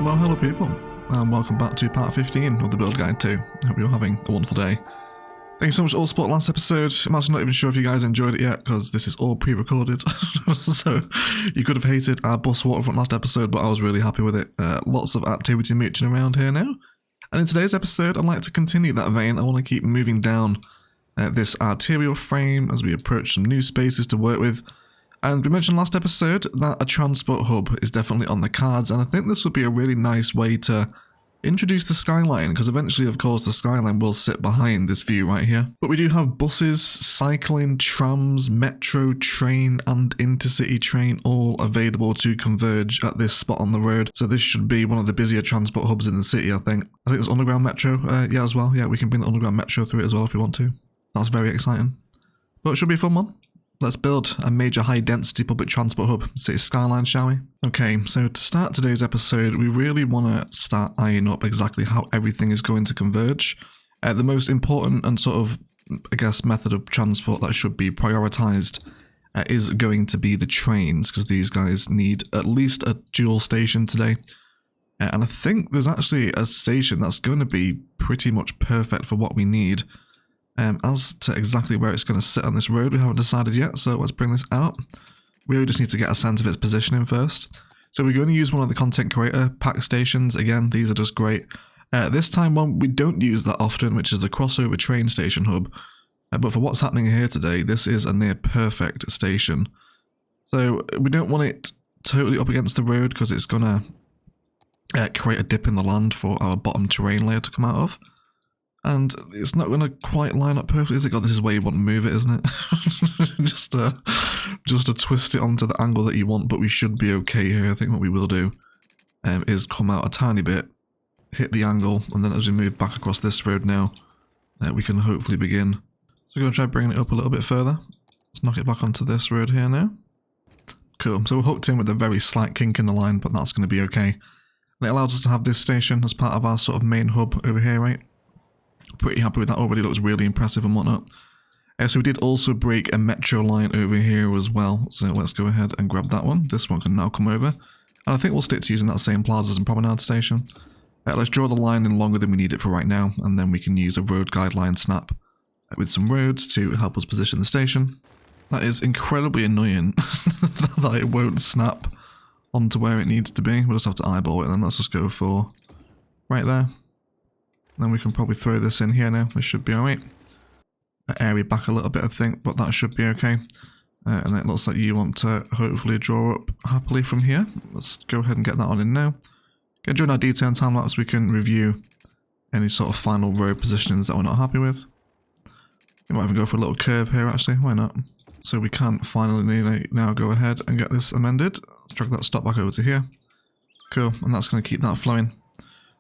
Well, hello people, and welcome back to part 15 of the build guide 2. Hope you're having a wonderful day. Thanks so much all support last episode. I'm actually not even sure if you guys enjoyed it yet, because this is all pre-recorded. So, you could have hated our bus waterfront last episode, but I was really happy with it. Lots of activity mooching around here now. And in today's episode, I'd like to continue that vein. I want to keep moving down this arterial frame as we approach some new spaces to work with. And we mentioned last episode that a transport hub is definitely on the cards, and I think this would be a really nice way to introduce the Skyline, because eventually, of course, the Skyline will sit behind this view right here. But we do have buses, cycling, trams, metro, train, and intercity train all available to converge at this spot on the road. So this should be one of the busier transport hubs in the city, I think. I think there's underground metro, yeah, as well. Yeah, we can bring the underground metro through it as well if we want to. That's very exciting. But it should be a fun one. Let's build a major high-density public transport hub, City Skyline, shall we? Okay, so to start today's episode, we really want to start eyeing up exactly how everything is going to converge. The most important and sort of, I guess, method of transport that should be prioritised is going to be the trains, because these guys need at least a dual station today. And I think there's actually a station that's going to be pretty much perfect for what we need. As to exactly where it's going to sit on this road, we haven't decided yet, so let's bring this out. We really just need to get a sense of its positioning first. So we're going to use one of the content creator pack stations. Again, these are just great. This time one we don't use that often, which is the crossover train station hub. But for what's happening here today, this is a near perfect station. So we don't want it totally up against the road, because it's going to create a dip in the land for our bottom terrain layer to come out of. And it's not going to quite line up perfectly, is it? God, this is where you want to move it, isn't it? just to twist it onto the angle that you want, but we should be okay here. I think what we will do is come out a tiny bit, hit the angle, and then as we move back across this road now, we can hopefully begin. So we're going to try bringing it up a little bit further. Let's knock it back onto this road here now. Cool, so we're hooked in with a very slight kink in the line, but that's going to be okay. And it allows us to have this station as part of our sort of main hub over here, right? Pretty happy with that already, looks really impressive and whatnot. So we did also break a metro line over here as well, so let's go ahead and grab that one. This one can now come over, and I think we'll stick to using that same plazas and promenade station. Let's draw the line in longer than we need it for right now, and then we can use a road guideline snap with some roads to help us position the station. That is incredibly annoying that it won't snap onto where it needs to be. We'll just have to eyeball it, and then let's just go for right there. Then we can probably throw this in here now. This should be alright. Area back a little bit, I think, but that should be okay. And then it looks like you want to hopefully draw up happily from here. Let's go ahead and get that on in now. Okay, during our detail and time lapse, we can review any sort of final road positionings that we're not happy with. We might even go for a little curve here, actually. Why not? So we can finally now go ahead and get this amended. Let's drag that stop back over to here. Cool, and that's going to keep that flowing.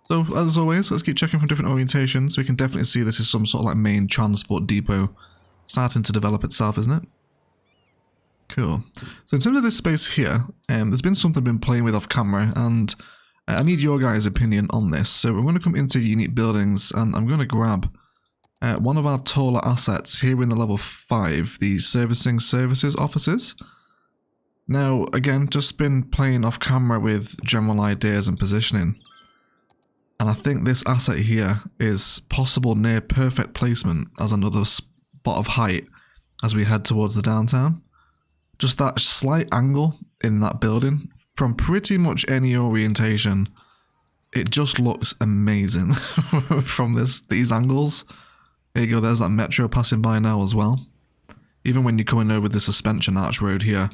So, as always, let's keep checking from different orientations. We can definitely see this is some sort of like main transport depot starting to develop itself, isn't it? Cool. So in terms of this space here, there's been something I've been playing with off camera, and I need your guys' opinion on this. So we're going to come into unique buildings, and I'm going to grab one of our taller assets here in the level 5, the servicing services offices. Now, again, just been playing off camera with general ideas and positioning. And I think this asset here is possible near perfect placement as another spot of height as we head towards the downtown. Just that slight angle in that building from pretty much any orientation, it just looks amazing from these angles. There you go, there's that metro passing by now as well. Even when you're coming over the suspension arch road here,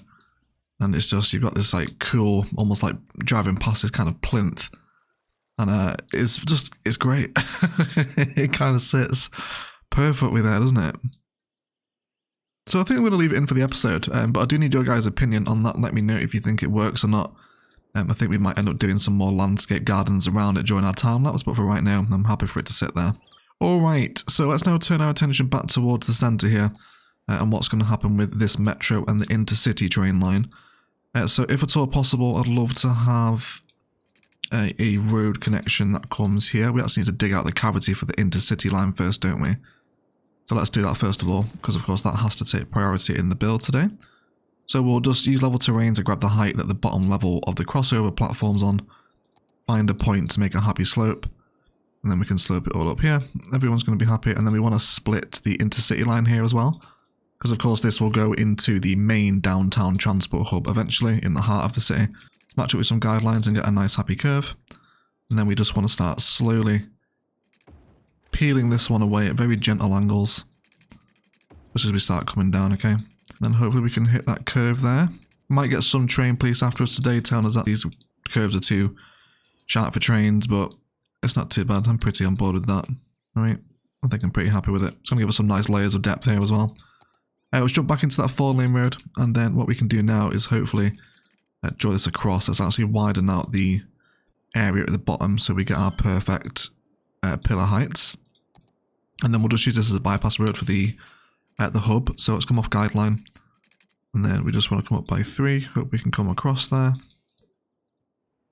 and it's just, you've got this like cool, almost like driving past this kind of plinth. And it's great. It kind of sits perfectly there, doesn't it? So I think I'm going to leave it in for the episode, but I do need your guys' opinion on that. Let me know if you think it works or not. I think we might end up doing some more landscape gardens around it during our time lapse, but for right now, I'm happy for it to sit there. Alright, so let's now turn our attention back towards the centre here, and what's going to happen with this metro and the intercity train line. So if at all possible, I'd love to have a road connection that comes here. We actually need to dig out the cavity for the intercity line first, don't we? So let's do that first of all, because of course that has to take priority in the build today. So we'll just use level terrain to grab the height that the bottom level of the crossover platform's on, find a point to make a happy slope. And then we can slope it all up here. Everyone's going to be happy. And then we want to split the intercity line here as well. Because of course this will go into the main downtown transport hub eventually in the heart of the city. Match it with some guidelines and get a nice happy curve. And then we just want to start slowly peeling this one away at very gentle angles. Especially as we start coming down, okay? And then hopefully we can hit that curve there. Might get some train police after us today telling us that these curves are too sharp for trains, but it's not too bad. I'm pretty on board with that. Alright, I think I'm pretty happy with it. It's going to give us some nice layers of depth here as well. Let's jump back into that 4-lane road, and then what we can do now is hopefully draw this across. Let's actually widen out the area at the bottom so we get our perfect pillar heights. And then we'll just use this as a bypass road for the hub. So let's come off guideline. And then we just want to come up by 3. Hope we can come across there.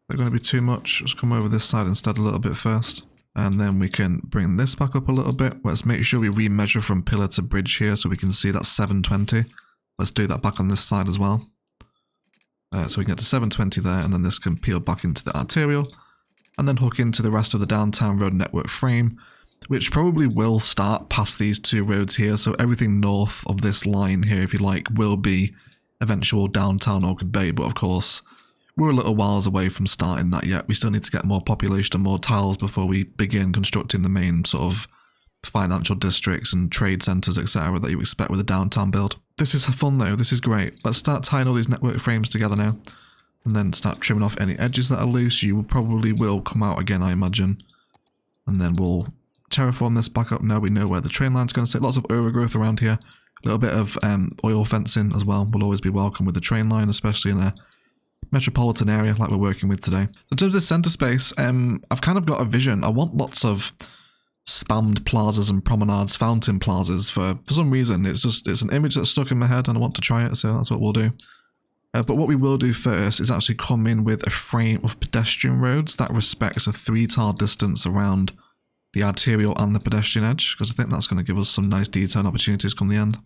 They're going to be too much. Let's come over this side instead a little bit first. And then we can bring this back up a little bit. Let's make sure we remeasure from pillar to bridge here so we can see that 720. Let's do that back on this side as well. So we can get to 720 there, and then this can peel back into the arterial. And then hook into the rest of the downtown road network frame, which probably will start past these 2 roads here. So everything north of this line here, if you like, will be eventual downtown Orchard Bay. But of course, we're a little whiles away from starting that yet. We still need to get more population and more tiles before we begin constructing the main sort of financial districts and trade centres, etc. that you expect with a downtown build. This is fun though, this is great. Let's start tying all these network frames together now. And then start trimming off any edges that are loose. You probably will come out again, I imagine. And then we'll terraform this back up. Now we know where the train line's going to sit. Lots of overgrowth around here. A little bit of oil fencing as well will always be welcome with the train line, especially in a metropolitan area like we're working with today. So in terms of centre space, I've kind of got a vision. I want lots of spammed plazas and promenades, fountain plazas for some reason. It's an image that's stuck in my head and I want to try it, so that's what we'll do. But what we will do first is actually come in with a frame of pedestrian roads that respects a 3-tile distance around the arterial and the pedestrian edge, because I think that's going to give us some nice detail and opportunities come the end.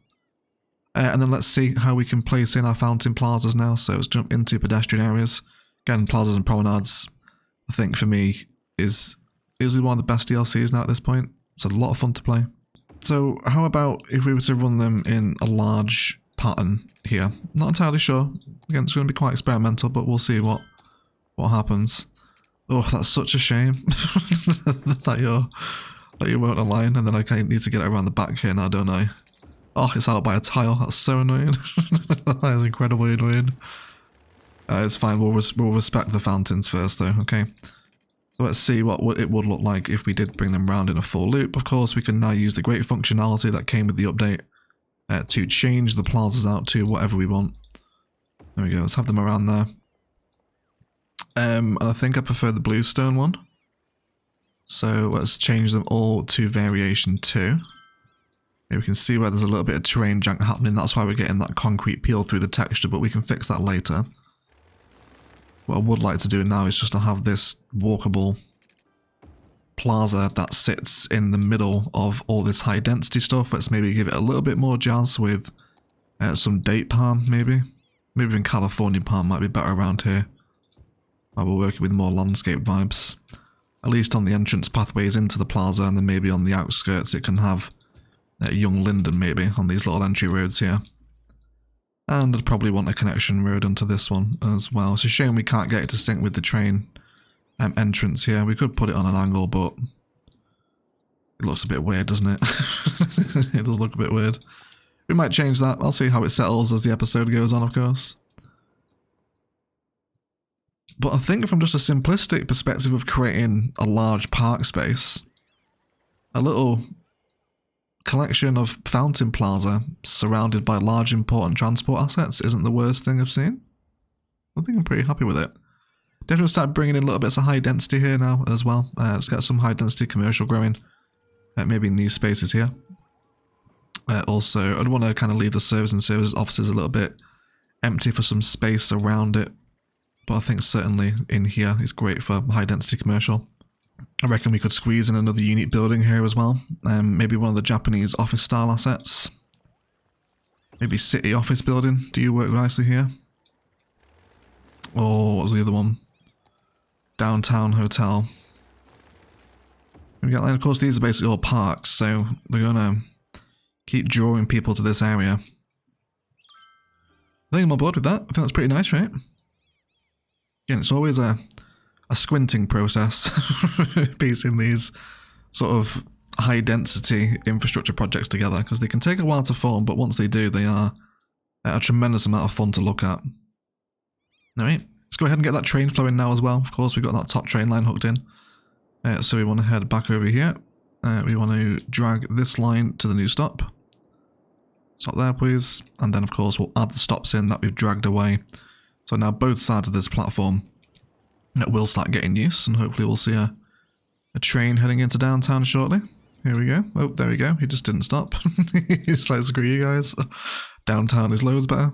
And then let's see how we can place in our fountain plazas now. So let's jump into pedestrian areas. Again, plazas and promenades, I think for me, is easily one of the best DLCs now at this point. It's a lot of fun to play. So how about if we were to run them in a large pattern here? Not entirely sure. Again, it's going to be quite experimental, but we'll see what happens. Oh, that's such a shame that you won't align, and then I kind of need to get it around the back here now, don't I? Oh, it's out by a tile. That's so annoying. That is incredibly annoying. It's fine. We'll respect the fountains first, though. Okay. So let's see what it would look like if we did bring them round in a full loop. Of course, we can now use the great functionality that came with the update to change the plazas out to whatever we want. There we go. Let's have them around there. And I think I prefer the bluestone one. So let's change them all to variation 2. Here we can see where there's a little bit of terrain jank happening. That's why we're getting that concrete peel through the texture, but we can fix that later. What I would like to do now is just to have this walkable plaza that sits in the middle of all this high density stuff. Let's maybe give it a little bit more jazz with some date palm, maybe. Maybe even California palm might be better around here. While we're working with more landscape vibes. At least on the entrance pathways into the plaza, and then maybe on the outskirts it can have young linden maybe on these little entry roads here. And I'd probably want a connection road onto this one as well. It's a shame we can't get it to sync with the train entrance here. We could put it on an angle, but it looks a bit weird, doesn't it? It does look a bit weird. We might change that. I'll see how it settles as the episode goes on, of course. But I think from just a simplistic perspective of creating a large park space, a little collection of fountain plaza surrounded by large important transport assets isn't the worst thing I've seen. I think I'm pretty happy with it. Definitely start bringing in little bits of high density here now as well. Let's get some high density commercial growing, maybe in these spaces here. Also, I'd want to kind of leave the service and services offices a little bit empty for some space around it. But I think certainly in here is great for high density commercial. I reckon we could squeeze in another unique building here as well. Maybe one of the Japanese office style assets. Maybe city office building. Do you work nicely here? Or what was the other one? downtown hotel. We got, and of course, these are basically all parks, so they're gonna keep drawing people to this area. I think I'm on board with that. I think that's pretty nice, right? Again, it's always a squinting process piecing these sort of high density infrastructure projects together, because they can take a while to form, but once they do, they are a tremendous amount of fun to look at. Alright, let's go ahead and get that train flowing now as well. Of course, we've got that top train line hooked in. So we want to head back over here. We want to drag this line to the new stop. Stop there, please. And then, of course, we'll add the stops in that we've dragged away. So now both sides of this platform will start getting use, and hopefully we'll see a train heading into downtown shortly. Here we go. Oh, there we go. He just didn't stop. He's like, screw you guys. Downtown is loads better.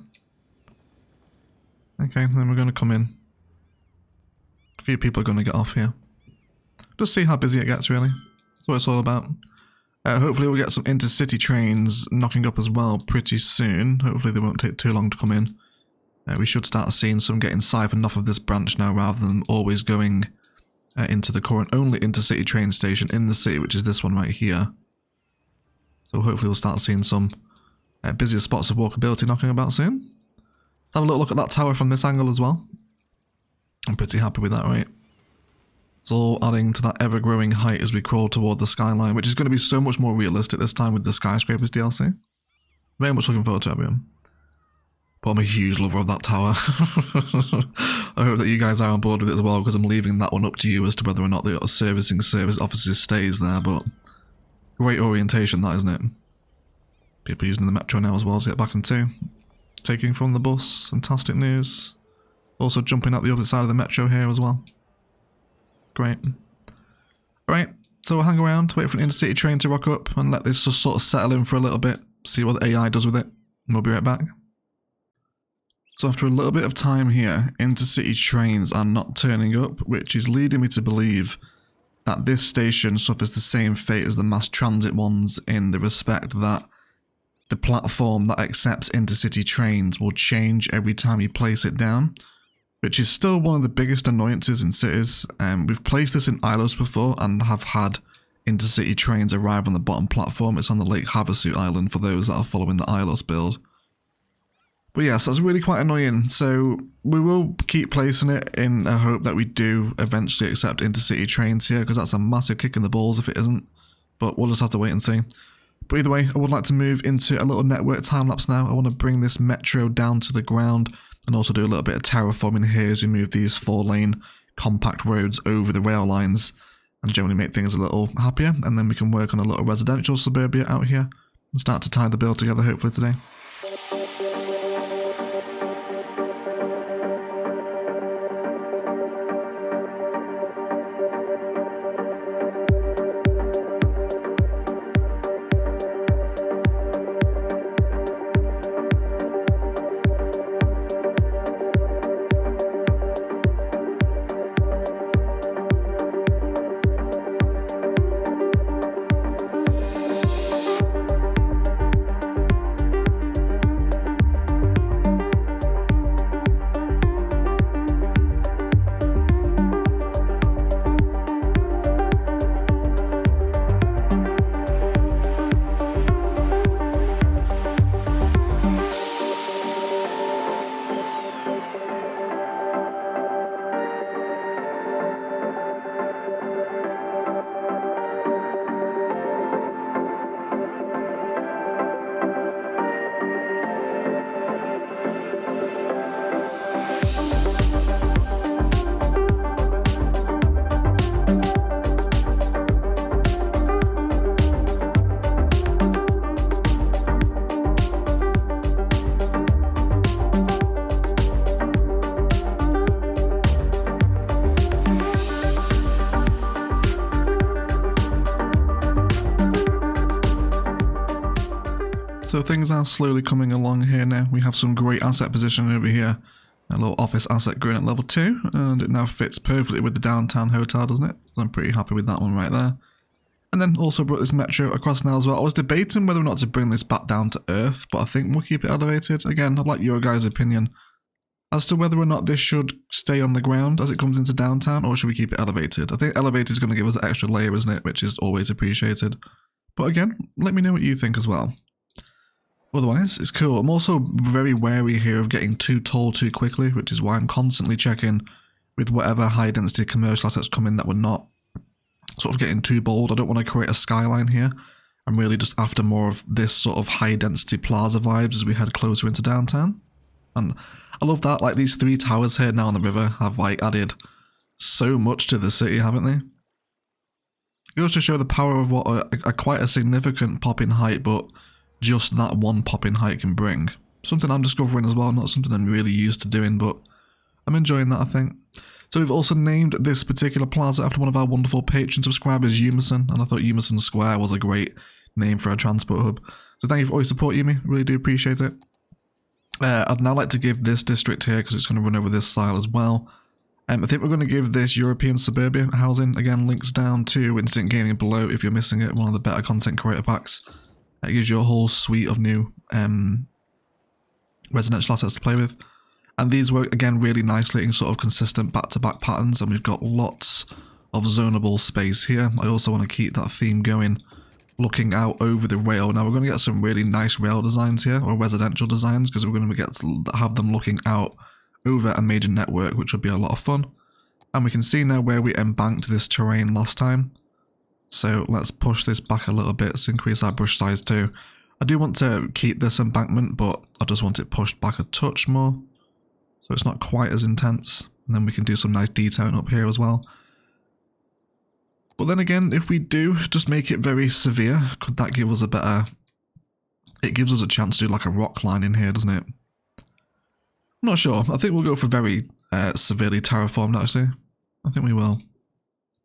Okay, then we're going to come in. A few people are going to get off here. Just see how busy it gets, really. That's what it's all about. Hopefully we'll get some intercity trains knocking up as well pretty soon. Hopefully they won't take too long to come in. We should start seeing some getting siphoned off of this branch now, rather than always going into the current only intercity train station in the city, which is this one right here. So hopefully we'll start seeing some busier spots of walkability knocking about soon. Let's have a little look at that tower from this angle as well. I'm pretty happy with that, right? It's all adding to that ever-growing height as we crawl toward the skyline, which is going to be so much more realistic this time with the Skyscrapers DLC. Very much looking forward to everyone. But I'm a huge lover of that tower. I hope that you guys are on board with it as well, because I'm leaving that one up to you as to whether or not the servicing service offices stays there, but great orientation that, isn't it? People using the metro now as well to get back into. Taking from the bus, fantastic news. Also jumping out the other side of the metro here as well. Great. Alright, so we'll hang around, wait for an intercity train to rock up, and let this just sort of settle in for a little bit, see what the AI does with it, and we'll be right back. So after a little bit of time here, intercity trains are not turning up, which is leading me to believe that this station suffers the same fate as the mass transit ones, in the respect that the platform that accepts intercity trains will change every time you place it down, which is still one of the biggest annoyances in cities. We've placed this in Ilos before and have had intercity trains arrive on the bottom platform. It's on the Lake Havasu Island for those that are following the Ilos build. But yes, that's really quite annoying, so we will keep placing it in a hope that we do eventually accept intercity trains here, because that's a massive kick in the balls if it isn't, but we'll just have to wait and see. But either way, I would like to move into a little network time-lapse now. I want to bring this metro down to the ground, and also do a little bit of terraforming here as we move these 4-lane compact roads over the rail lines, and generally make things a little happier, and then we can work on a little residential suburbia out here, and start to tie the build together hopefully today. So things are slowly coming along here now. We have some great asset positioning over here. A little office asset going at level 2, and it now fits perfectly with the downtown hotel, doesn't it? So I'm pretty happy with that one right there. And then also brought this metro across now as well. I was debating whether or not to bring this back down to Earth, but I think we'll keep it elevated. Again, I'd like your guys' opinion As to whether or not this should stay on the ground as it comes into downtown, or should we keep it elevated? I think elevated is going to give us an extra layer, isn't it? Which is always appreciated. But again, let me know what you think as well. Otherwise, it's cool. I'm also very wary here of getting too tall too quickly, which is why I'm constantly checking with whatever high density commercial assets come in that we're not sort of getting too bold. I don't want to create a skyline here. I'm really just after more of this sort of high density plaza vibes as we head closer into downtown. And I love that, like these 3 towers here now on the river have like added so much to the city, haven't they? It goes to show the power of what a quite a significant pop in height, but just that one pop in height can bring. Something I'm discovering as well, not something I'm really used to doing, but I'm enjoying that, I think. So we've also named this particular plaza after one of our wonderful Patreon subscribers, Yumason, and I thought Yumason Square was a great name for a transport hub. So thank you for all your support, Yumi, really do appreciate it. I'd now like to give this district here, because it's going to run over this style as well. I think we're going to give this European suburbia housing, again, links down to Instant Gaming below if you're missing it, one of the better content creator packs. It gives you a whole suite of new residential assets to play with. And these work, again, really nicely in sort of consistent back-to-back patterns, and we've got lots of zonable space here. I also want to keep that theme going, looking out over the rail. Now, we're going to get some really nice rail designs here, or residential designs, because we're going to get to have them looking out over a major network, which would be a lot of fun. And we can see now where we embanked this terrain last time. So let's push this back a little bit to increase our brush size too. I do want to keep this embankment, but I just want it pushed back a touch more, so it's not quite as intense. And then we can do some nice detailing up here as well. But then again, if we do just make it very severe, could that give us a better... It gives us a chance to do like a rock line in here, doesn't it? I'm not sure. I think we'll go for very severely terraformed, actually. I think we will.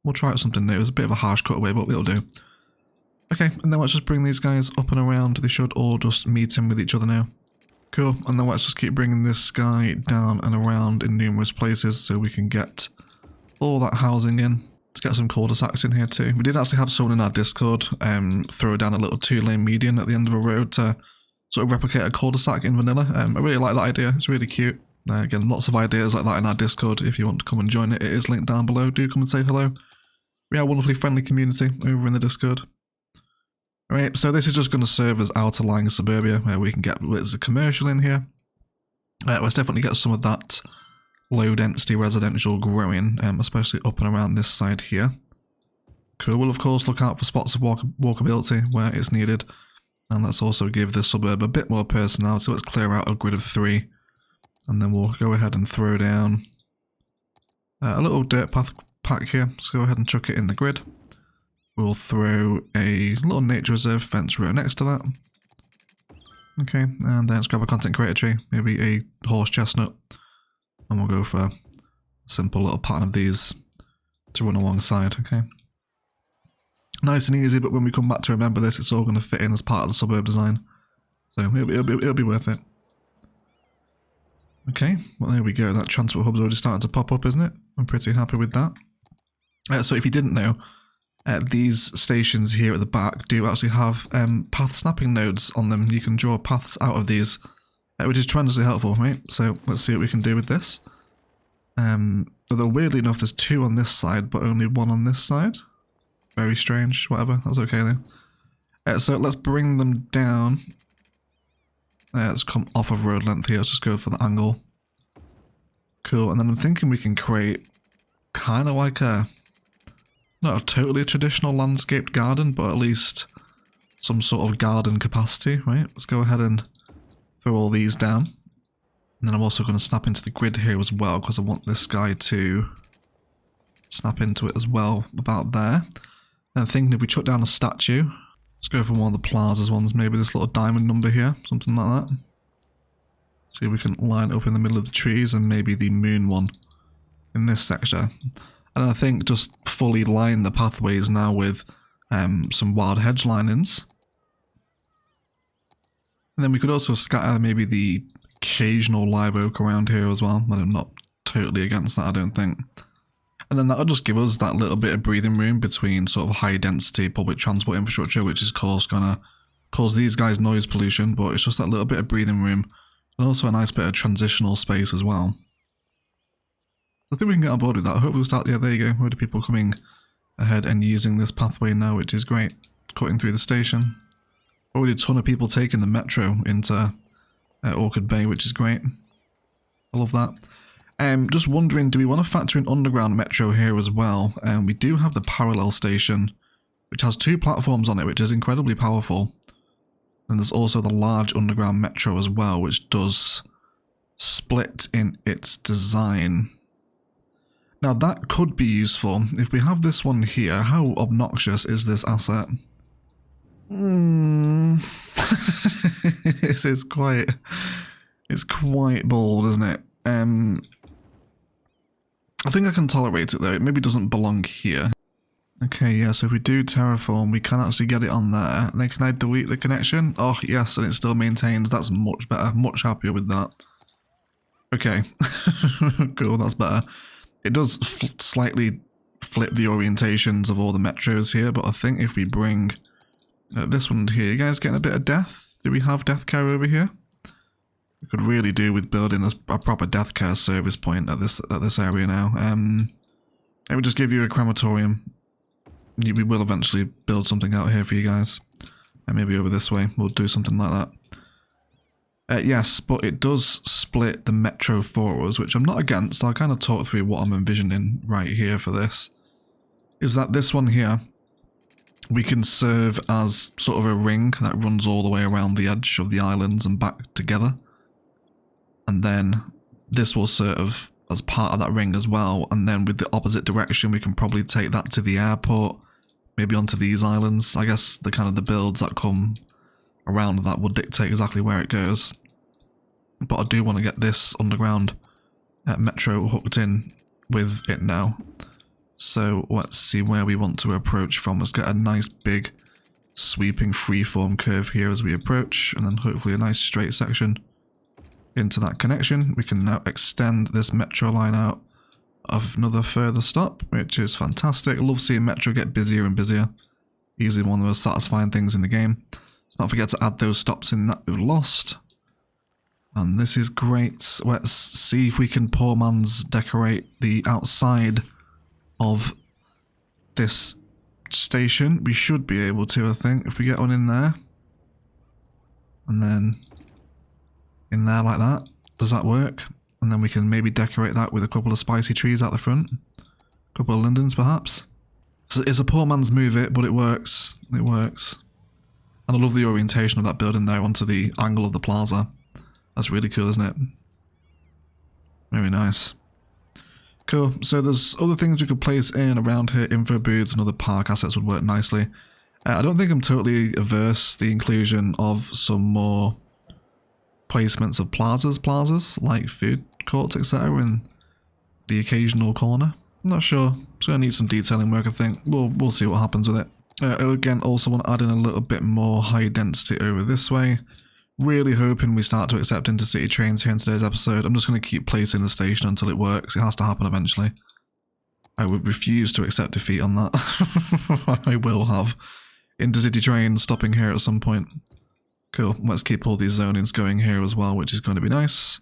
We'll try out something new. It's a bit of a harsh cutaway, but it'll do. Okay, and then let's just bring these guys up and around. They should all just meet in with each other now. Cool, and then let's just keep bringing this guy down and around in numerous places so we can get all that housing in. Let's get some cul-de-sacs in here too. We did actually have someone in our Discord throw down a little 2-lane median at the end of a road to sort of replicate a cul-de-sac in vanilla. I really like that idea. It's really cute. Again, lots of ideas like that in our Discord. If you want to come and join it, it is linked down below. Do come and say hello. We are a wonderfully friendly community over in the Discord. Alright, so this is just going to serve as outer lying suburbia where we can get there's a commercial in here. Let's definitely get some of that low density residential growing, especially up and around this side here. Cool, we'll of course look out for spots of walkability where it's needed. And let's also give this suburb a bit more personality. Let's clear out a grid of 3. And then we'll go ahead and throw down a little dirt path pack here. Let's go ahead and chuck it in the grid. We'll throw a little nature reserve fence row next to that. Okay, and then let's grab a content creator tree, maybe a horse chestnut. And we'll go for a simple little pattern of these to run alongside, okay. Nice and easy, but when we come back to remember this, it's all going to fit in as part of the suburb design. So it'll be worth it. Okay, well there we go, that transport hub's already starting to pop up, isn't it? I'm pretty happy with that. So if you didn't know, these stations here at the back do actually have path snapping nodes on them. You can draw paths out of these, which is tremendously helpful, right? So let's see what we can do with this. Although weirdly enough, there's 2 on this side, but only 1 on this side. Very strange, whatever, that's okay then. So let's bring them down. Let's come off of road length here, let's just go for the angle. Cool, and then I'm thinking we can create kind of like a, not a totally traditional landscaped garden, but at least some sort of garden capacity, right? Let's go ahead and throw all these down. And then I'm also going to snap into the grid here as well, because I want this guy to snap into it as well, about there. And I'm thinking if we chuck down a statue, let's go for one of the plazas ones, maybe this little diamond number here, something like that. See if we can line up in the middle of the trees, and maybe the moon one in this sector. And I think just fully line the pathways now with some wild hedge linings. And then we could also scatter maybe the occasional live oak around here as well. I'm not totally against that, I don't think. And then that'll just give us that little bit of breathing room between sort of high density public transport infrastructure, which is of course gonna cause these guys noise pollution, but it's just that little bit of breathing room And also a nice bit of transitional space as well. I think we can get on board with that. I hope we'll start, yeah, there you go. Already people coming ahead and using this pathway now, which is great. Cutting through the station. Already a ton of people taking the metro into Orchard Bay, which is great. I love that. Just wondering, do we want to factor in underground metro here as well? We do have the parallel station, which has 2 platforms on it, which is incredibly powerful. And there's also the large underground metro as well, which does split in its design. Now that could be useful. If we have this one here, how obnoxious is this asset? This is quite... It's quite bold, isn't it? I think I can tolerate it though. It maybe doesn't belong here. Okay, yeah, so if we do terraform, we can actually get it on there. And then can I delete the connection? Oh, yes, and it still maintains. That's much better. Much happier with that. Okay. Cool, that's better. It does slightly flip the orientations of all the metros here, but I think if we bring this one here, you guys getting a bit of death? Do we have death care over here? We could really do with building a proper death care service point at this area now. Let me just give you a crematorium. We will eventually build something out here for you guys. And maybe over this way, we'll do something like that. Yes, but it does split the metro for us, which I'm not against. I'll kind of talk through what I'm envisioning right here for this. Is that this one here, we can serve as sort of a ring that runs all the way around the edge of the islands and back together. And then this will serve as part of that ring as well. And then with the opposite direction, we can probably take that to the airport, maybe onto these islands. I guess the kind of the builds that come around that will dictate exactly where it goes. But I do want to get this underground metro hooked in with it now. So let's see where we want to approach from. Let's get a nice big sweeping freeform curve here as we approach, and then hopefully a nice straight section into that connection. We can now extend this metro line out of another further stop, which is fantastic. I love seeing metro get busier and busier. Easily one of the most satisfying things in the game. Let's not forget to add those stops in that we've lost. And this is great. Let's see if we can poor man's decorate the outside of this station. We should be able to, I think, if we get one in there. And then in there like that. Does that work? And then we can maybe decorate that with a couple of spicy trees out the front. A couple of lindens perhaps. So it's a poor man's move it, but it works. It works. And I love the orientation of that building there onto the angle of the plaza. That's really cool, isn't it? Very nice. Cool. So there's other things we could place in around here. Info booths and other park assets would work nicely. I don't think I'm totally averse the inclusion of some more placements of plazas like food courts, etc. in the occasional corner. I'm not sure. It's going to need some detailing work, I think. We'll see what happens with it. Again, also want to add in a little bit more high density over this way. Really hoping we start to accept intercity trains here in today's episode. I'm just going to keep placing the station until it works. It has to happen eventually. I would refuse to accept defeat on that. I will have intercity trains stopping here at some point. Cool. Let's keep all these zonings going here as well, which is going to be nice.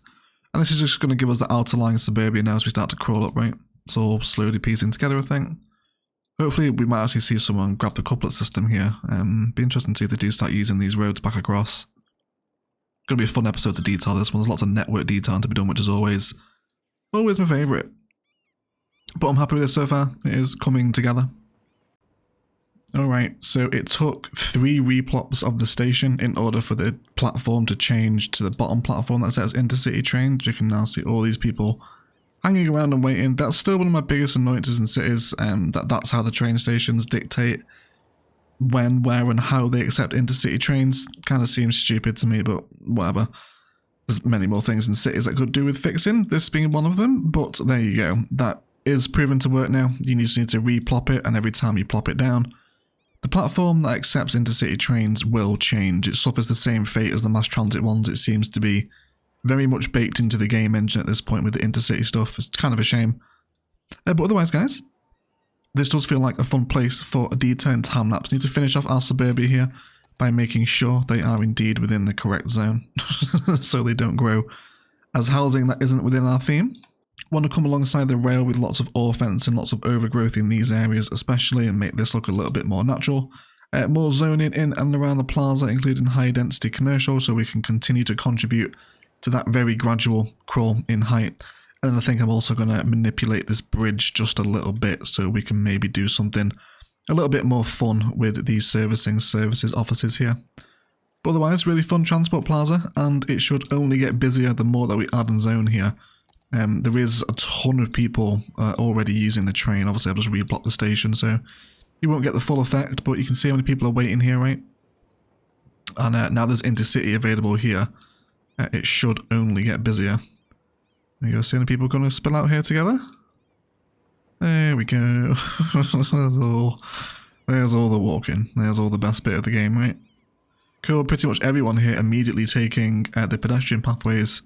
And this is just going to give us the outer line suburbia now as we start to crawl up, right? It's all slowly piecing together, I think. Hopefully we might actually see someone grab the couplet system here. Be interesting to see if they do start using these roads back across. It's going to be a fun episode to detail this one. There's lots of network detailing to be done, which is always my favourite. But I'm happy with this so far. It is coming together. Alright, so it took 3 replops of the station in order for the platform to change to the bottom platform that says intercity trains. You can now see all these people hanging around and waiting. That's still one of my biggest annoyances in cities, that's how the train stations dictate when, where and how they accept intercity trains. Kind of seems stupid to me, but whatever. There's many more things in cities that could do with fixing, this being one of them, but there you go. That is proven to work now. You just need to replop it, and every time you plop it down, the platform that accepts intercity trains will change. It suffers the same fate as the mass transit ones. It seems to be very much baked into the game engine at this point with the intercity stuff. It's kind of a shame. But otherwise, guys, this does feel like a fun place for a detailed time lapse. Need to finish off our suburbia here. by making sure they are indeed within the correct zone so they don't grow as housing that isn't within our theme. Want to come alongside the rail with lots of ore fence and lots of overgrowth in these areas especially, and make this look a little bit more natural. More zoning in and around the plaza, including high density commercial, so we can continue to contribute to that very gradual crawl in height. And I think I'm also going to manipulate this bridge just a little bit so we can maybe do something a little bit more fun with these services offices here. But otherwise, really fun transport plaza, and it should only get busier the more that we add and zone here. There is a ton of people already using the train. Obviously, I've just reblocked the station, so you won't get the full effect, but you can see how many people are waiting here, right? And now there's intercity available here. It should only get busier. There you go, see how many people are going to spill out here together? There we go. there's all the walking. There's all the best bit of the game, right? Cool, pretty much everyone here immediately taking the pedestrian pathways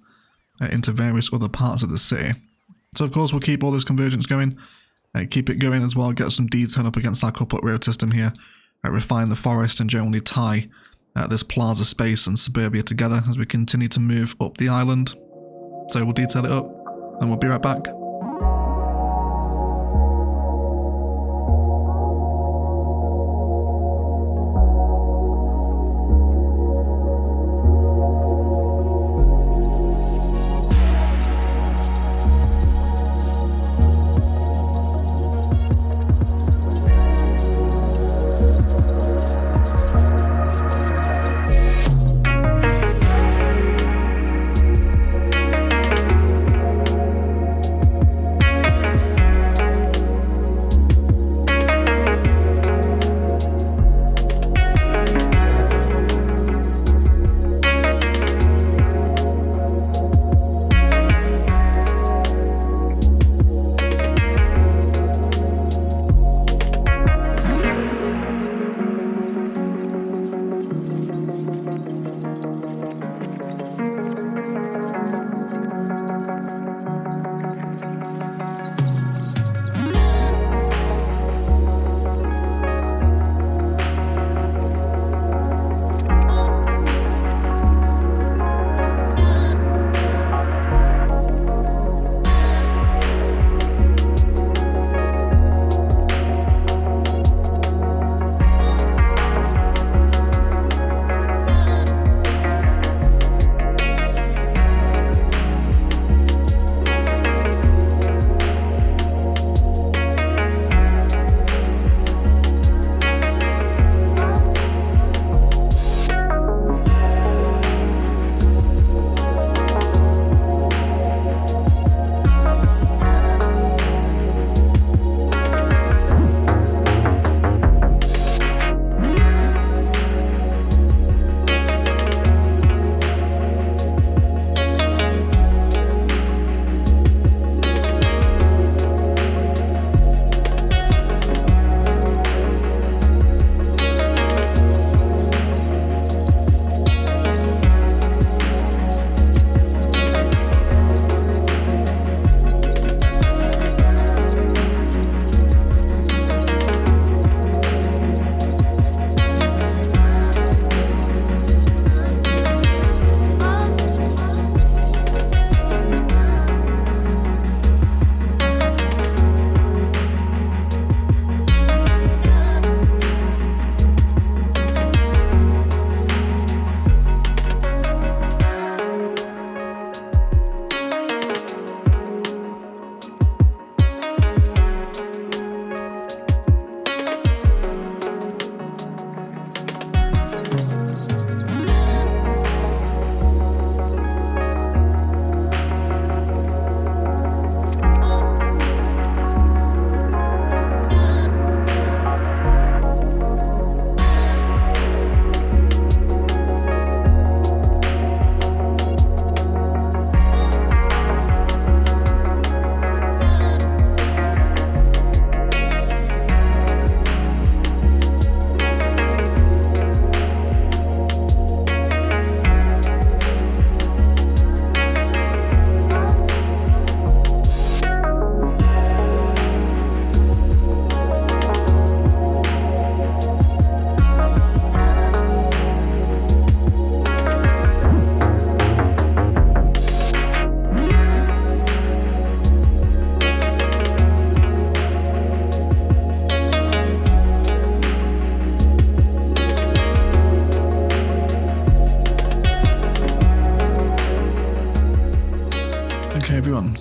into various other parts of the city. So of course we'll keep all this convergence going. Keep it going as well, get some detail up against our coupled road system here, refine the forest and generally tie this plaza space and suburbia together as we continue to move up the island. So we'll detail it up and we'll be right back.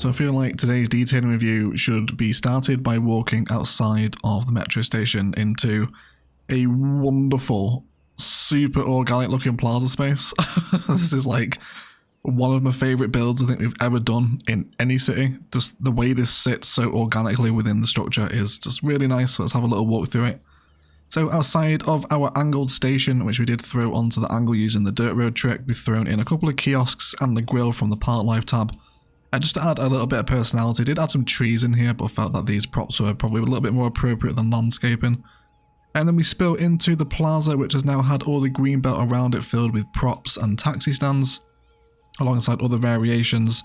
So I feel like today's detailing review should be started by walking outside of the metro station into a wonderful, super organic looking plaza space. This is like one of my favourite builds I think we've ever done in any city. Just the way this sits so organically within the structure is just really nice. So let's have a little walk through it. So outside of our angled station, which we did throw onto the angle using the dirt road trick, we've thrown in a couple of kiosks and the grill from the Park Life tab. Just to add a little bit of personality, did add some trees in here, but felt that these props were probably a little bit more appropriate than landscaping. And then we spill into the plaza, which has now had all the green belt around it filled with props and taxi stands, alongside other variations,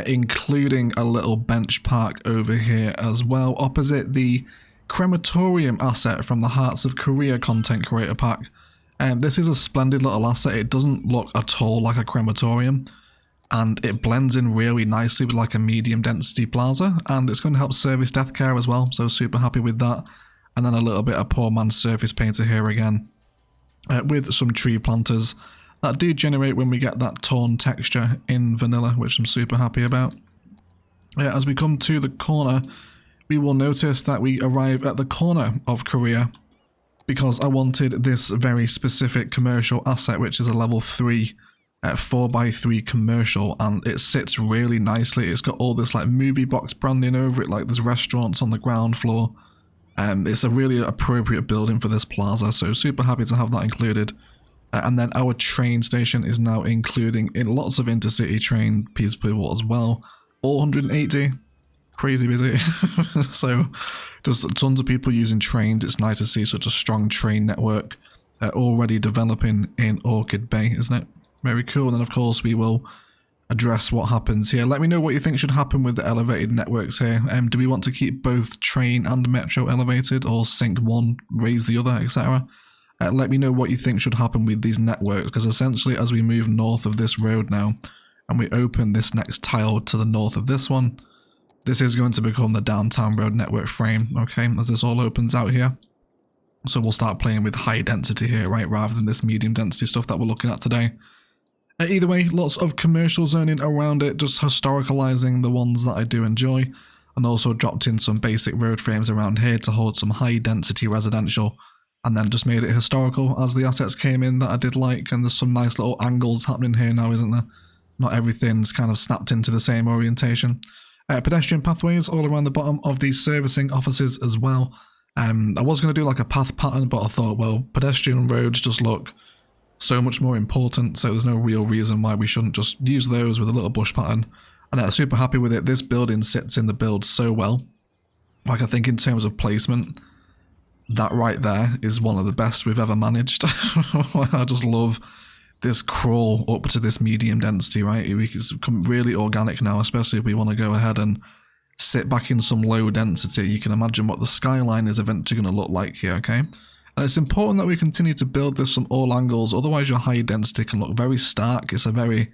including a little bench park over here as well, opposite the crematorium asset from the Hearts of Korea content creator pack. This is a splendid little asset. It doesn't look at all like a crematorium, and it blends in really nicely with like a medium density plaza, and it's going to help service death care as well, so super happy with that. And then a little bit of poor man's surface painter here again, with some tree planters that do generate when we get that torn texture in vanilla, which I'm super happy about. As we come to the corner, we will notice that we arrive at the corner of Korea, because I wanted this very specific commercial asset, which is a level 3 4x3 commercial, and it sits really nicely. It's got all this like movie box branding over it, like there's restaurants on the ground floor. It's a really appropriate building for this plaza, so super happy to have that included. And then our train station is now including in lots of intercity train people as well. All 180, crazy busy. So just tons of people using trains. It's nice to see such a strong train network already developing in Orchid Bay, isn't it? Very cool. And then of course we will address what happens here. Let me know what you think should happen with the elevated networks here. Do we want to keep both train and metro elevated, or sync one, raise the other, etc.? Let me know what you think should happen with these networks, because essentially as we move north of this road now, and we open this next tile to the north of this one, this is going to become the downtown road network frame, okay, as this all opens out here. So we'll start playing with high density here, right, rather than this medium density stuff that we're looking at today. Either way, lots of commercial zoning around it, just historicalizing the ones that I do enjoy, and also dropped in some basic road frames around here to hold some high density residential, and then just made it historical as the assets came in that I did like. And there's some nice little angles happening here now, isn't there? Not everything's kind of snapped into the same orientation. Pedestrian pathways all around the bottom of these servicing offices as well. I was going to do like a path pattern, but I thought, well, pedestrian roads just look so much more important, so there's no real reason why we shouldn't just use those with a little bush pattern. And I'm super happy with it. This building sits in the build so well. Like, I think in terms of placement, that right there is one of the best we've ever managed. I just love this crawl up to this medium density, right? It's become really organic now, especially if we want to go ahead and sit back in some low density. You can imagine what the skyline is eventually going to look like here, okay? And it's important that we continue to build this from all angles, otherwise your high density can look very stark. It's a very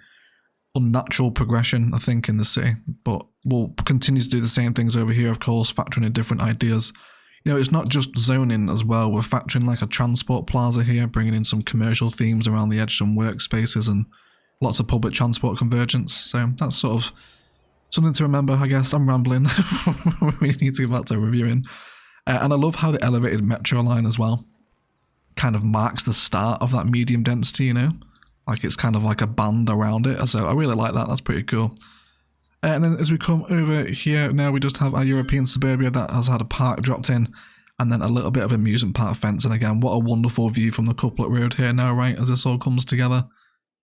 unnatural progression, I think, in the city. But we'll continue to do the same things over here, of course, factoring in different ideas. You know, it's not just zoning as well. We're factoring like a transport plaza here, bringing in some commercial themes around the edge, some workspaces, and lots of public transport convergence. So that's sort of something to remember, I guess. I'm rambling. We need to get back to reviewing. And I love how the elevated metro line as well kind of marks the start of that medium density, you know? Like it's kind of like a band around it. So I really like that. That's pretty cool. And then as we come over here, now we just have our European suburbia that has had a park dropped in, and then a little bit of amusement park fence. And again, what a wonderful view from the couplet road here now, right, as this all comes together.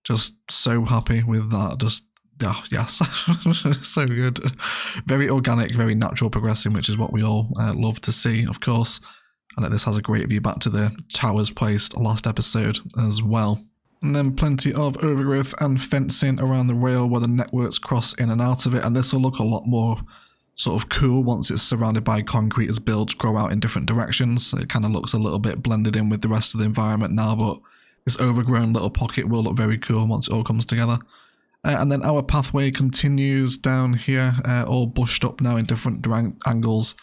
Just so happy with that. Just, oh, yes, so good. Very organic, very natural progressing, which is what we all love to see, of course. And this has a great view back to the towers placed last episode as well. And then plenty of overgrowth and fencing around the rail where the networks cross in and out of it. And this will look a lot more sort of cool once it's surrounded by concrete as builds grow out in different directions. It kind of looks a little bit blended in with the rest of the environment now, but this overgrown little pocket will look very cool once it all comes together. And then our pathway continues down here, all bushed up now in different angles.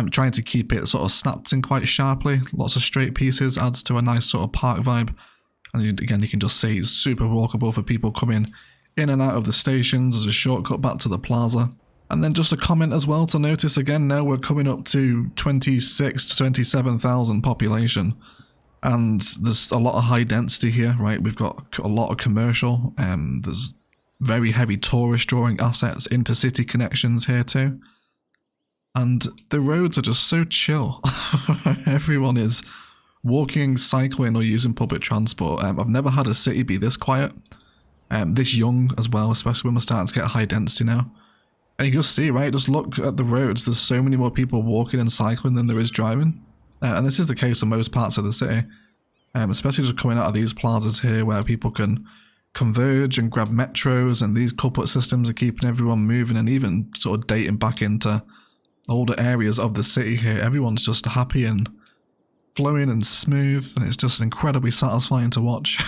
Trying to keep it sort of snapped in quite sharply. Lots of straight pieces adds to a nice sort of park vibe. And again, you can just see it's super walkable for people coming in and out of the stations as a shortcut back to the plaza. And then just a comment as well to notice again, now we're coming up to 26 to 27,000 population. And there's a lot of high density here, right? We've got a lot of commercial, there's very heavy tourist drawing assets, intercity connections here too. And the roads are just so chill. Everyone is walking, cycling, or using public transport. I've never had a city be this quiet, this young as well, especially when we're starting to get high density now. And you just see, right, just look at the roads, there's so many more people walking and cycling than there is driving. And this is the case in most parts of the city, especially just coming out of these plazas here where people can converge and grab metros, and these couplet systems are keeping everyone moving, and even sort of dating back into older areas of the city here. Everyone's just happy and flowing and smooth, and it's just incredibly satisfying to watch,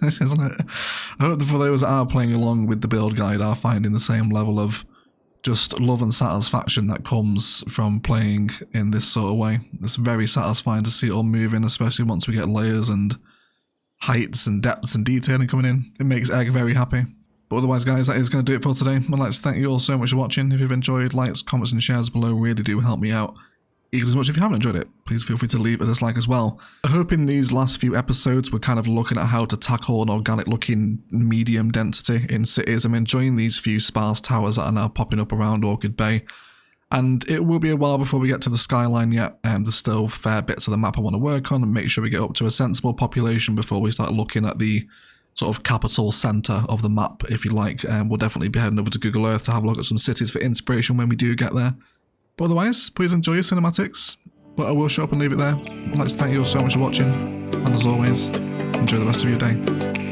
isn't it? I hope that for those that are playing along with the build guide are finding the same level of just love and satisfaction that comes from playing in this sort of way. It's very satisfying to see it all moving, especially once we get layers and heights and depths and detailing coming in. It makes Egg very happy. But otherwise, guys, that is going to do it for today. I'd like to thank you all so much for watching. If you've enjoyed, likes, comments and shares below really do help me out. Equally as much if you haven't enjoyed it, please feel free to leave a dislike as well. I hope in these last few episodes we're kind of looking at how to tackle an organic looking medium density in cities. I'm enjoying these few sparse towers that are now popping up around Orchid Bay. And it will be a while before we get to the skyline yet. There's still fair bits of the map I want to work on and make sure we get up to a sensible population before we start looking at the sort of capital centre of the map, if you like. We'll definitely be heading over to Google Earth to have a look at some cities for inspiration when we do get there. But otherwise, please enjoy your cinematics. But I will shut up and leave it there. I'd like to thank you all so much for watching, and as always, enjoy the rest of your day.